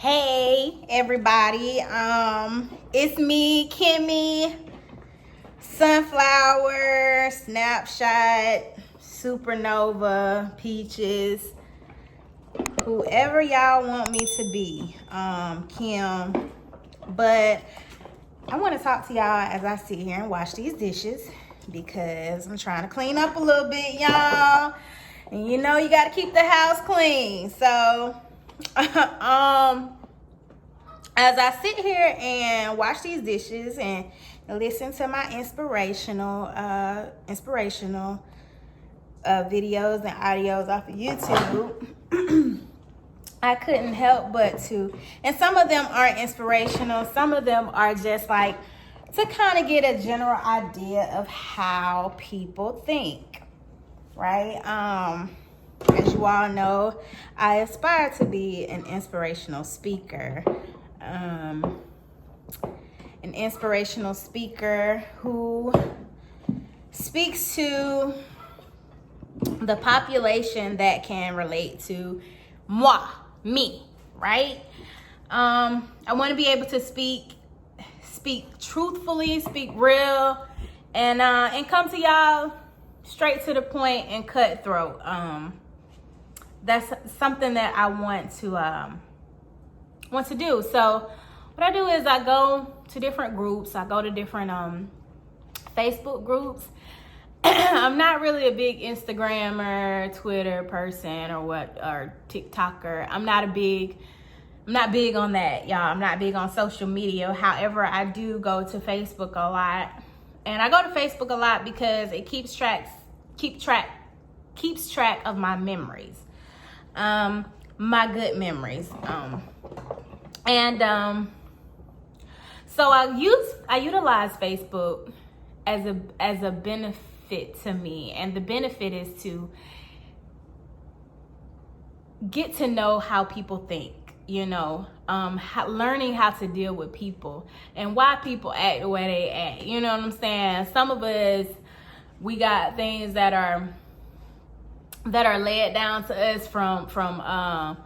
Hey everybody, it's me, Kimmy, Sunflower, Snapshot, Supernova, Peaches, whoever y'all want me to be, Kim. But I want to talk to y'all as I sit here and wash these dishes because I'm trying to clean up a little bit, y'all. And you know you got to keep the house clean. So as I sit here and wash these dishes and listen to my inspirational videos and audios off of YouTube, I couldn't help but to, and some of them are inspirational, some of them are just like to kind of get a general idea of how people think, right? As you all know, I aspire to be an inspirational speaker. An inspirational speaker who speaks to the population that can relate to me, right? I want to be able to speak truthfully, speak real, and come to y'all straight to the point and cutthroat. That's something that I want to do. So what I do is I go to different groups. I go to different Facebook groups. I'm not really a big Instagrammer, Twitter person, or TikToker. I'm not big on that, y'all. I'm not big on social media. However, I do go to Facebook a lot. And I go to Facebook a lot because it keeps track of my memories. My good memories. So I utilize Facebook as a benefit to me, and the benefit is to get to know how people think, learning how to deal with people and why people act the way they act. You know what I'm saying? Some of us, we got things that are laid down to us from our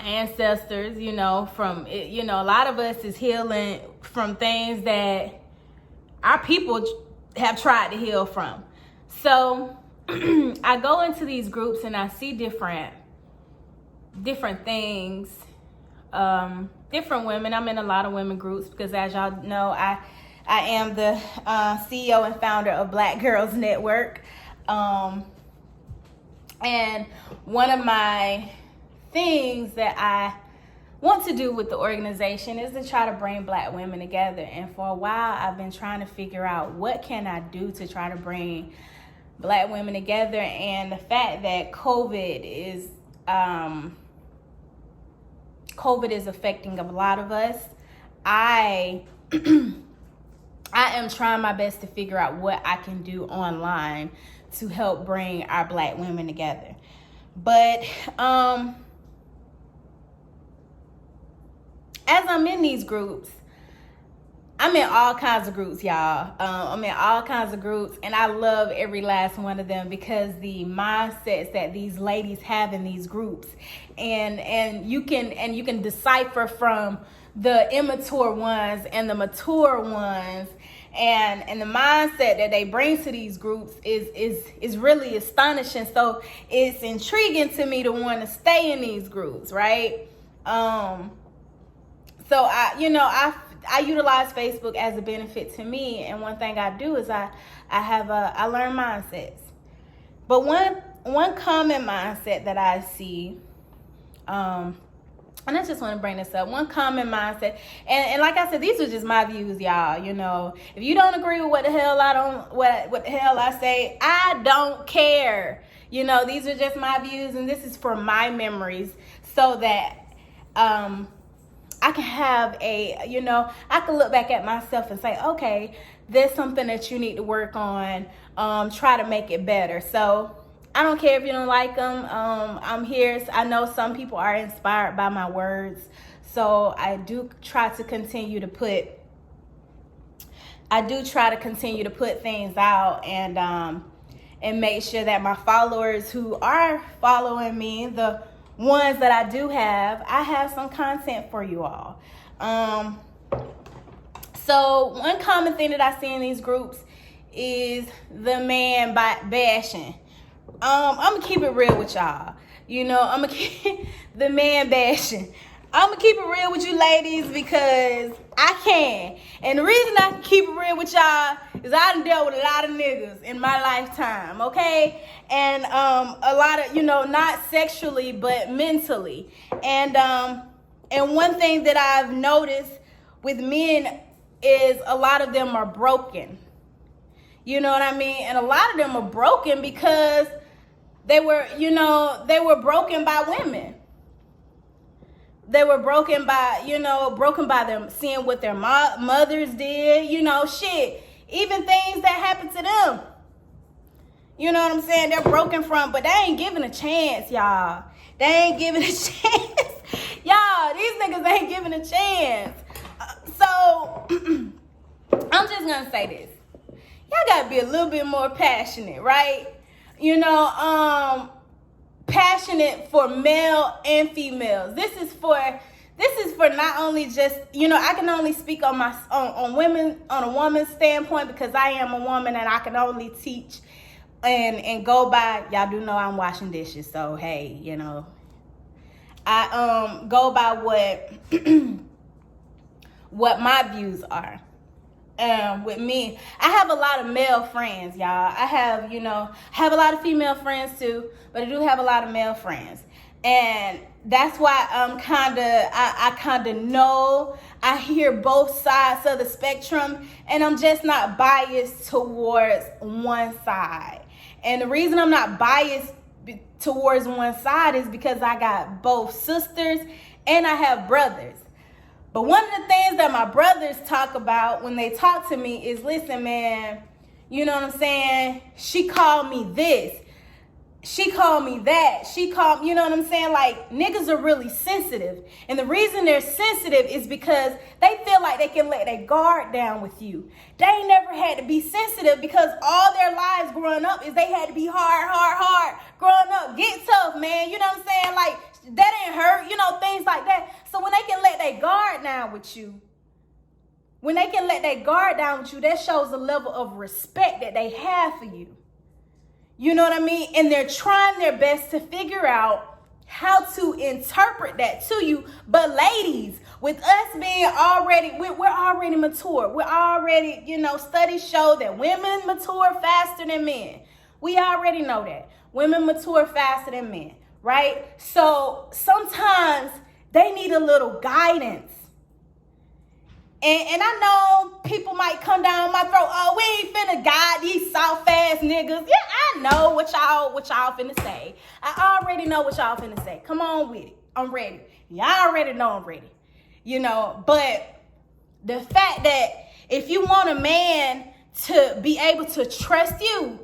ancestors, a lot of us is healing from things that our people have tried to heal from. So I go into these groups and I see different things, different women. I'm in a lot of women groups because, as y'all know, I am the CEO and founder of Black Girls Network. And one of my things that I want to do with the organization is to try to bring Black women together. And for a while, I've been trying to figure out what can I do to try to bring Black women together. And the fact that COVID is affecting a lot of us, I am trying my best to figure out what I can do online to help bring our Black women together. But as I'm in these groups, I'm in all kinds of groups, y'all. I'm in all kinds of groups, and I love every last one of them because the mindsets that these ladies have in these groups, and you can decipher from the immature ones and the mature ones, and the mindset that they bring to these groups is really astonishing. So it's intriguing to me to want to stay in these groups, right? So I utilize Facebook as a benefit to me, and one thing I do is I learn mindsets. But one common mindset that I see, and I just want to bring this up. One common mindset, and like I said, these are just my views, y'all. If you don't agree with what the hell I say, I don't care. These are just my views, and this is for my memories, so that I can have I can look back at myself and say, okay, there's something that you need to work on, try to make it better. So I don't care if you don't like them. I'm here. I know some people are inspired by my words. So I do try to continue to put things out and make sure that my followers who are following me, the ones that I do have, I have some content for you all. So one common thing that I see in these groups is the man bashing. I'm gonna keep it real with y'all. I'm gonna keep the man bashing. I'm gonna keep it real with you ladies because I can. And the reason I can keep it real with y'all is I done dealt with a lot of niggas in my lifetime, okay? And a lot of, not sexually, but mentally. And one thing that I've noticed with men is a lot of them are broken. You know what I mean? And a lot of them are broken because they were broken by women. They were broken by them seeing what their mothers did, shit. Even things that happened to them. You know what I'm saying? They're broken from, but they ain't giving a chance, y'all. They ain't giving a chance. Y'all, these niggas ain't giving a chance. So, I'm just gonna say this. Y'all gotta be a little bit more passionate, right? Passionate for male and females. This is for not only just, I can only speak on women, on a woman's standpoint because I am a woman and I can only teach and go by, y'all do know I'm washing dishes, so hey, I go by what my views are. With me, I have a lot of male friends, y'all. I have a lot of female friends too, but I do have a lot of male friends. And that's why I kind of know, I hear both sides of the spectrum, and I'm just not biased towards one side. And the reason I'm not biased towards one side is because I got both sisters and I have brothers. But one of the things that my brothers talk about when they talk to me is, listen, man, you know what I'm saying? She called me this. She called me that. You know what I'm saying? Like, niggas are really sensitive. And the reason they're sensitive is because they feel like they can let their guard down with you. They ain't never had to be sensitive because all their lives growing up is they had to be hard growing up. Get tough, man. You know what I'm saying? Like, that ain't hurt, things like that. So when they can let their guard down with you, that shows a level of respect that they have for you. You know what I mean? And they're trying their best to figure out how to interpret that to you. But ladies, with us being we're already mature. We're already, studies show that women mature faster than men. We already know that. Women mature faster than men. Right? So sometimes they need a little guidance. And I know people might come down my throat, oh, we ain't finna guide these soft ass niggas. Yeah, I know what y'all finna say. I already know what y'all finna say. Come on with it. I'm ready. Y'all already know I'm ready. But the fact that if you want a man to be able to trust you,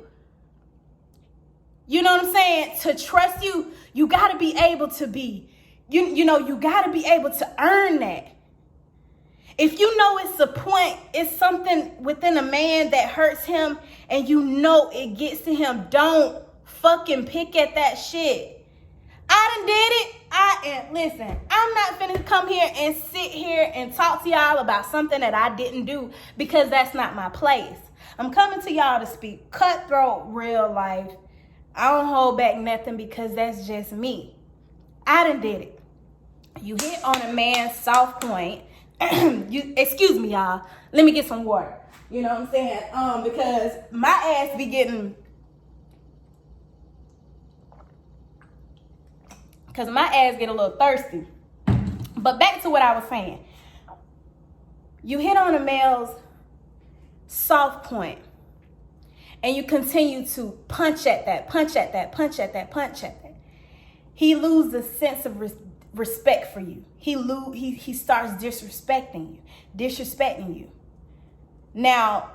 you know what I'm saying? To trust you, you got to be able to be, you got to be able to earn that. If you know it's something within a man that hurts him and it gets to him, don't fucking pick at that shit. I done did it. Listen, I'm not finna come here and sit here and talk to y'all about something that I didn't do because that's not my place. I'm coming to y'all to speak cutthroat real life. I don't hold back nothing because that's just me. I done did it. You hit on a man's soft point. Excuse me, y'all. Let me get some water. You know what I'm saying? Because my ass be getting... Because my ass get a little thirsty. But back to what I was saying. You hit on a male's soft point. And you continue to punch at that. He loses a sense of respect for you. He starts disrespecting you. Now,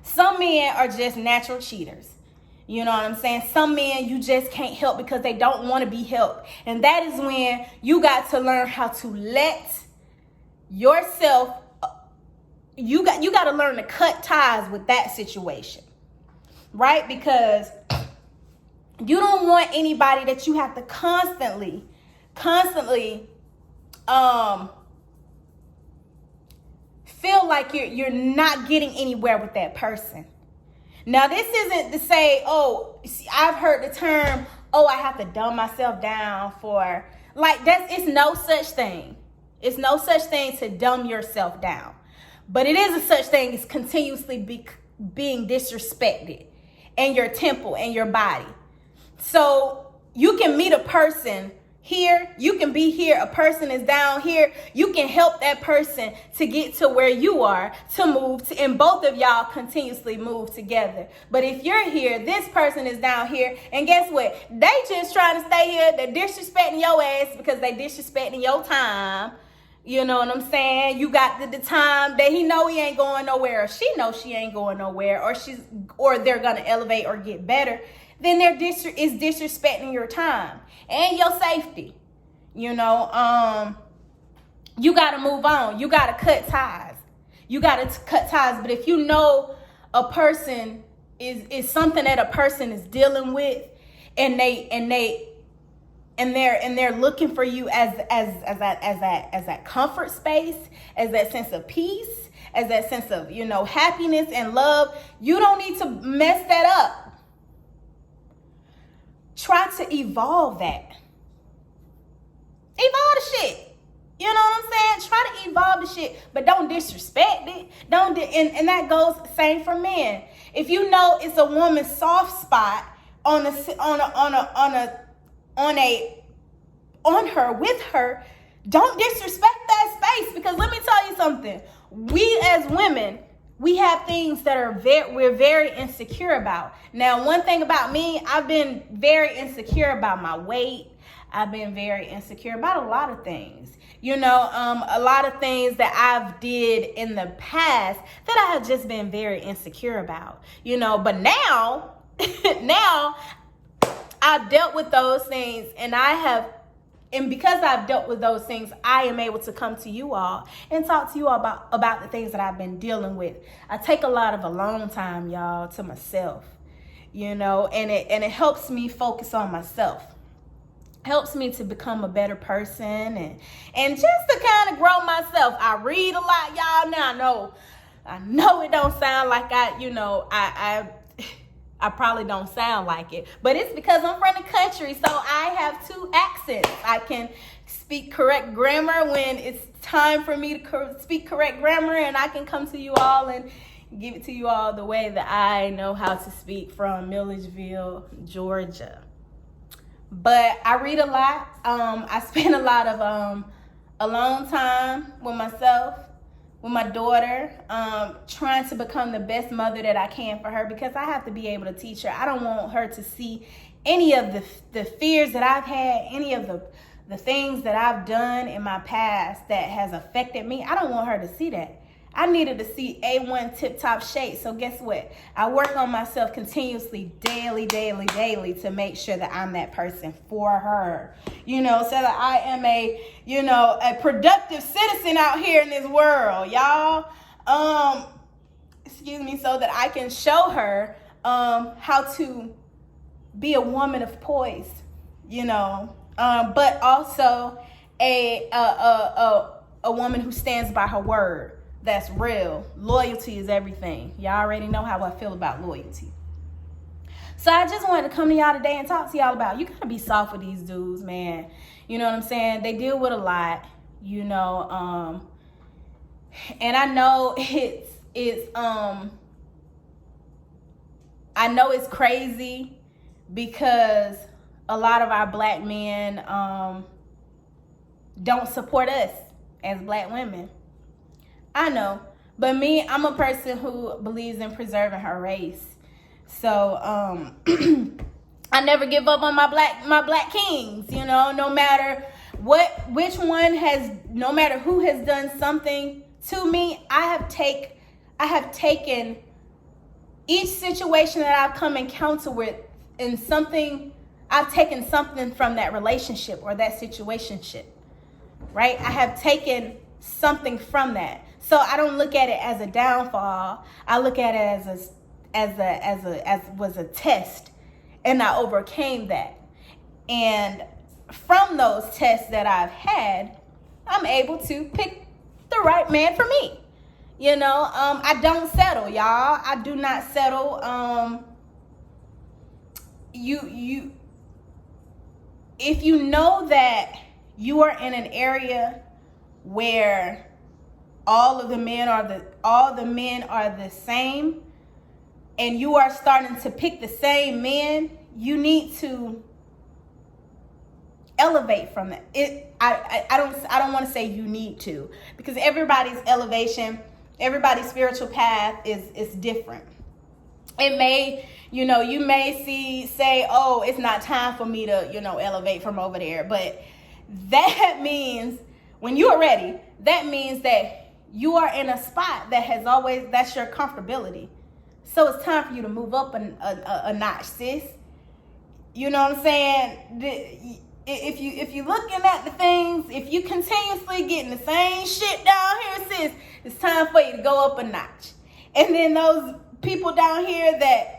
some men are just natural cheaters. You know what I'm saying? Some men you just can't help because they don't want to be helped. And that is when you got to learn how to let yourself, you got to learn to cut ties with that situation. Right? Because You don't want anybody that you have to constantly feel like you're not getting anywhere with that person. Now, this isn't to say, oh, I've heard the term, oh, I have to dumb myself down for, like, it's no such thing. It's no such thing to dumb yourself down. But it is a such thing as continuously being disrespected in your temple and your body. So you can meet a person here, you can be here, a person is down here, you can help that person to get to where you are, to move to, and both of y'all continuously move together. But if you're here, this person is down here, and guess what? They just trying to stay here. They're disrespecting your ass because they disrespecting your time. You know what I'm saying? You got the time that he know he ain't going nowhere, or she knows she ain't going nowhere, or they're gonna elevate or get better. Then they're disrespecting your time and your safety. You know, you got to move on. You got to cut ties. But if you know a person is something that a person is dealing with, and they're looking for you as that comfort space, as that sense of peace, as that sense of, you know, happiness and love, you don't need to mess that up. Try to evolve that. Evolve the shit. You know what I'm saying? Try to evolve the shit, but don't disrespect it. And that goes the same for men. If you know it's a woman's soft spot on her, with her, don't disrespect that space, because let me tell you something. We as women, we have things that we're very insecure about. Now, one thing about me, I've been very insecure about my weight. I've been very insecure about a lot of things. You know, a lot of things that I've did in the past that I have just been very insecure about. You know, but now, I've dealt with those things, and because I've dealt with those things, I am able to come to you all and talk to you all about the things that I've been dealing with. I take a lot of alone time, y'all, to myself, you know, and it helps me focus on myself. Helps me to become a better person and just to kind of grow myself. I read a lot, y'all. Now I know it don't sound like I probably don't sound like it, but it's because I'm from the country, so I have two accents. I can speak correct grammar when it's time for me to speak correct grammar, and I can come to you all and give it to you all the way that I know how to speak from Milledgeville, Georgia. But I read a lot. I spend a lot of alone time with myself, with my daughter, trying to become the best mother that I can for her, because I have to be able to teach her. I don't want her to see any of the fears that I've had, any of the things that I've done in my past that has affected me. I don't want her to see that. I needed to see A1 tip-top shape. So guess what? I work on myself continuously, daily, to make sure that I'm that person for her. You know, so that I am a productive citizen out here in this world, y'all. So that I can show her how to be a woman of poise, you know, but also a woman who stands by her word. That's real. Loyalty is everything. Y'all already know how I feel about loyalty. So I just wanted to come to y'all today and talk to y'all about, you gotta be soft with these dudes, man. You know what I'm saying? They deal with a lot, you know, and I know I know it's crazy because a lot of our black men don't support us as black women. I know, but me, I'm a person who believes in preserving her race. So I never give up on my black kings, you know, no matter no matter who has done something to me. I have taken each situation that I've come encounter with, and I've taken something from that relationship or that situationship, right? I have taken something from that. So I don't look at it as a downfall. I look at it as a test, And I overcame that. And from those tests that I've had, I'm able to pick the right man for me. I don't settle, y'all. I do not settle. If you know that you are in an area where all the men are the same, and you are starting to pick the same men, you need to elevate from that. I don't want to say you need to, because everybody's elevation, everybody's spiritual path is different. It may, you may say, oh, it's not time for me to, elevate from over there. But that means when you are ready, that means that you are in a spot that's your comfortability. So it's time for you to move up a notch, sis. You know what I'm saying? If you looking at the things, if you continuously getting the same shit down here, sis, it's time for you to go up a notch. And then those people down here that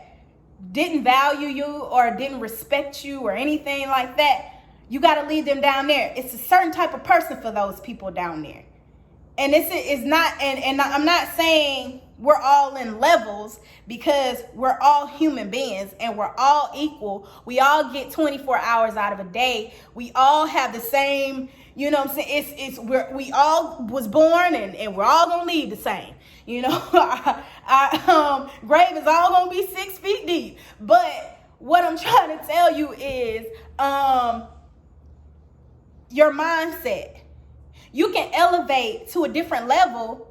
didn't value you or didn't respect you or anything like that, you got to leave them down there. It's a certain type of person for those people down there. And this is not, and I'm not saying we're all in levels, because we're all human beings and we're all equal. We all get 24 hours out of a day. We all have the same, you know what I'm saying? We all was born and we're all going to leave the same. Our grave is all going to be 6 feet deep. But what I'm trying to tell you is your mindset. You can elevate to a different level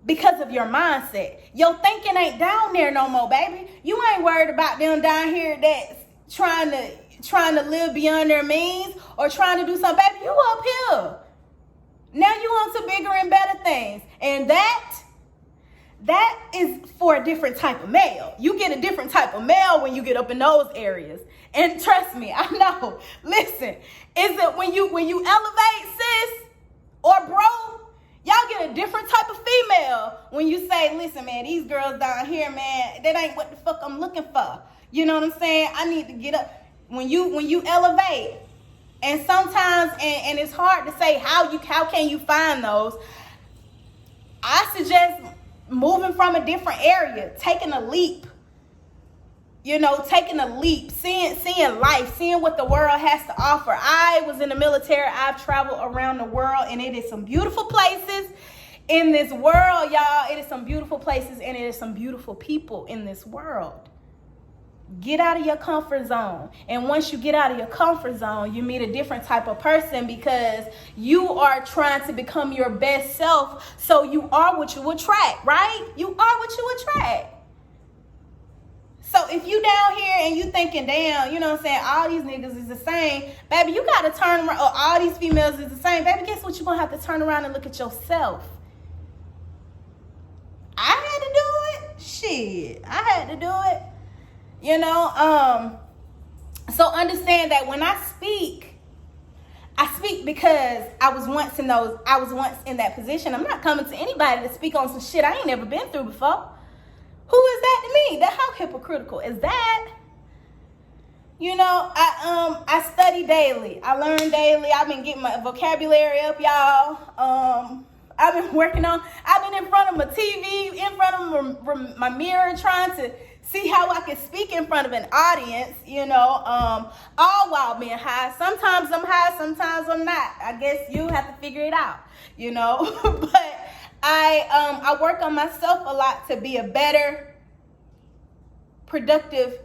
because of your mindset. Your thinking ain't down there no more, baby. You ain't worried about them down here that's trying to live beyond their means or trying to do something. Baby, you up here. Now you on to bigger and better things. And that is for a different type of male. You get a different type of male when you get up in those areas. And trust me, I know. Listen, is it when you elevate, sis or bro, y'all get a different type of female when you say, listen, man, these girls down here, man, that ain't what the fuck I'm looking for. You know what I'm saying? I need to get up. When you elevate, and sometimes, and it's hard to say how can you find those. I suggest moving from a different area, taking a leap. Taking a leap, seeing life, seeing what the world has to offer. I was in the military. I've traveled around the world, and it is some beautiful places in this world, y'all. It is some beautiful places, and it is some beautiful people in this world. Get out of your comfort zone. And once you get out of your comfort zone, you meet a different type of person, because you are trying to become your best self. So you are what you attract, right? You are what you attract. So if you down here and you thinking, damn, you know what I'm saying, all these niggas is the same, baby, you got to turn around, or all these females is the same, baby, guess what? You're going to have to turn around and look at yourself. I had to do it. Shit, I had to do it. So understand that when I speak because I was once in that position. I'm not coming to anybody to speak on some shit I ain't never been through before. Who is that to me? How hypocritical is that? I study daily. I learn daily. I've been getting my vocabulary up, y'all. I've been in front of my TV, in front of my mirror, trying to see how I can speak in front of an audience, all while being high. Sometimes I'm high, sometimes I'm not. I guess you have to figure it out, But I work on myself a lot to be a better, productive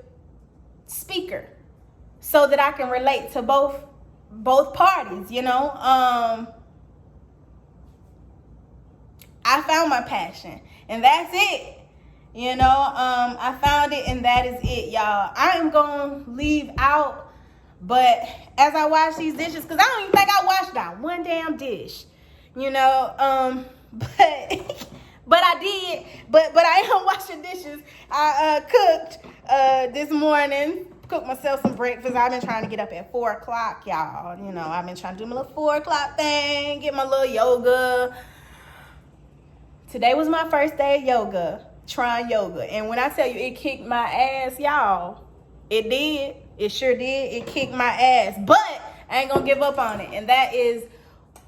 speaker, so that I can relate to both parties. I found my passion, and that's it. I found it, and that is it, y'all. I am gonna leave out, but as I wash these dishes, because I don't even think I washed out one damn dish, but I did. But I am washing dishes. I cooked this morning. Cooked myself some breakfast. I've been trying to get up at 4 o'clock, y'all. I've been trying to do my little 4 o'clock thing, get my little yoga. Today was my first day of yoga, trying yoga. And when I tell you it kicked my ass, y'all, It did. It sure did. It kicked my ass. But I ain't gonna give up on it. And that is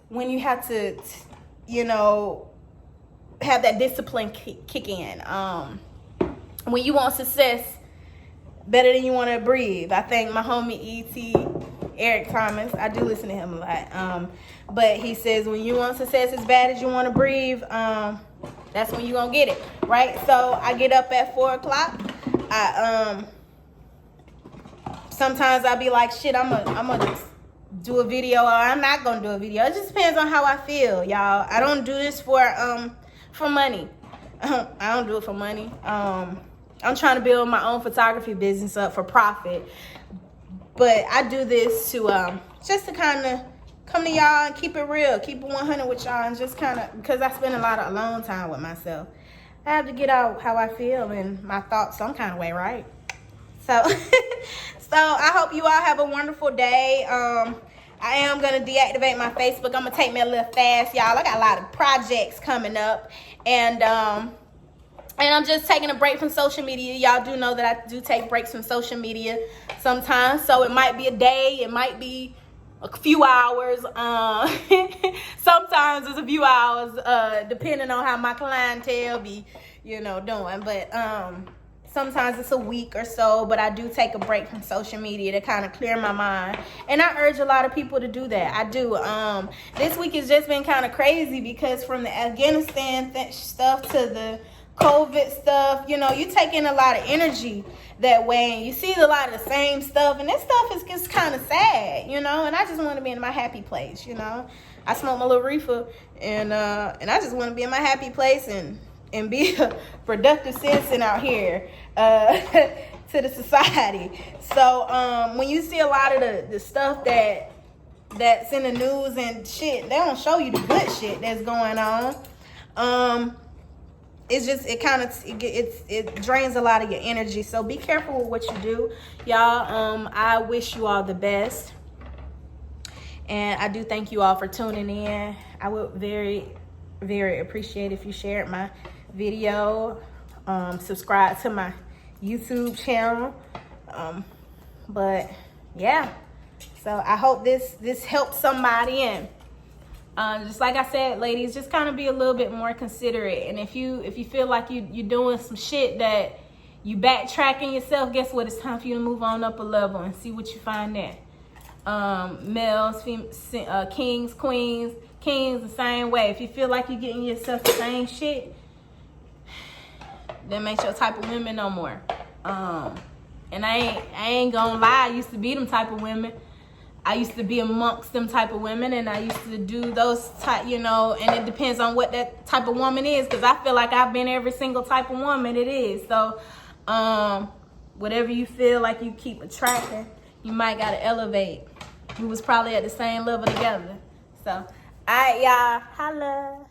when you have to, you know, have that discipline kick in. When you want success better than you want to breathe. I think my homie E.T. Eric Thomas, I do listen to him a lot. But he says when you want success as bad as you want to breathe, that's when you gonna get it, right? So I get up at 4 o'clock. Sometimes I'll be like, shit, I'm gonna just do a video, or I'm not gonna do a video. It just depends on how I feel, y'all. I don't do this for money. I don't do it for money. I'm trying to build my own photography business up for profit, but I do this to just to kind of come to y'all and keep it real, keep it 100 with y'all, and just kind of, because I spend a lot of alone time with myself. I have to get out how I feel and my thoughts some kind of way, right? So, so I hope you all have a wonderful day. I am going to deactivate my Facebook. I'm going to take me a little fast, y'all. I got a lot of projects coming up. And I'm just taking a break from social media. Y'all do know that I do take breaks from social media sometimes. So it might be a day. It might be a few hours. Sometimes it's a few hours, depending on how my clientele be, you know, doing. But sometimes it's a week or so, but I do take a break from social media to kind of clear my mind. And I urge a lot of people to do that. I do. This week has just been kind of crazy because from the Afghanistan stuff to the COVID stuff, you know, you take in a lot of energy that way, and you see a lot of the same stuff, and this stuff is just kind of sad, you know, and I just want to be in my happy place, you know. I smoke my little reefer, and I just want to be in my happy place and be a productive citizen out here to the society. So when you see a lot of the stuff that's in the news and shit, they don't show you the good shit that's going on. It's just, it drains a lot of your energy. So be careful with what you do, y'all. I wish you all the best, and I do thank you all for tuning in. I would very, very appreciate if you shared my video, subscribe to my YouTube channel. But yeah, so I hope this helps somebody. And just like I said, ladies, just kind of be a little bit more considerate. And if you feel like you're doing some shit that you backtracking yourself, guess what? It's time for you to move on up a level and see what you find there. Males, kings, queens, kings, the same way. If you feel like you're getting yourself the same shit, then ain't your type of women no more. And I ain't gonna lie, I used to be them type of women. I used to be amongst them type of women, and I used to do those type, you know, and it depends on what that type of woman is, because I feel like I've been every single type of woman it is. So whatever you feel like you keep attracting, you might gotta elevate. We was probably at the same level together. So, all right, y'all, holla.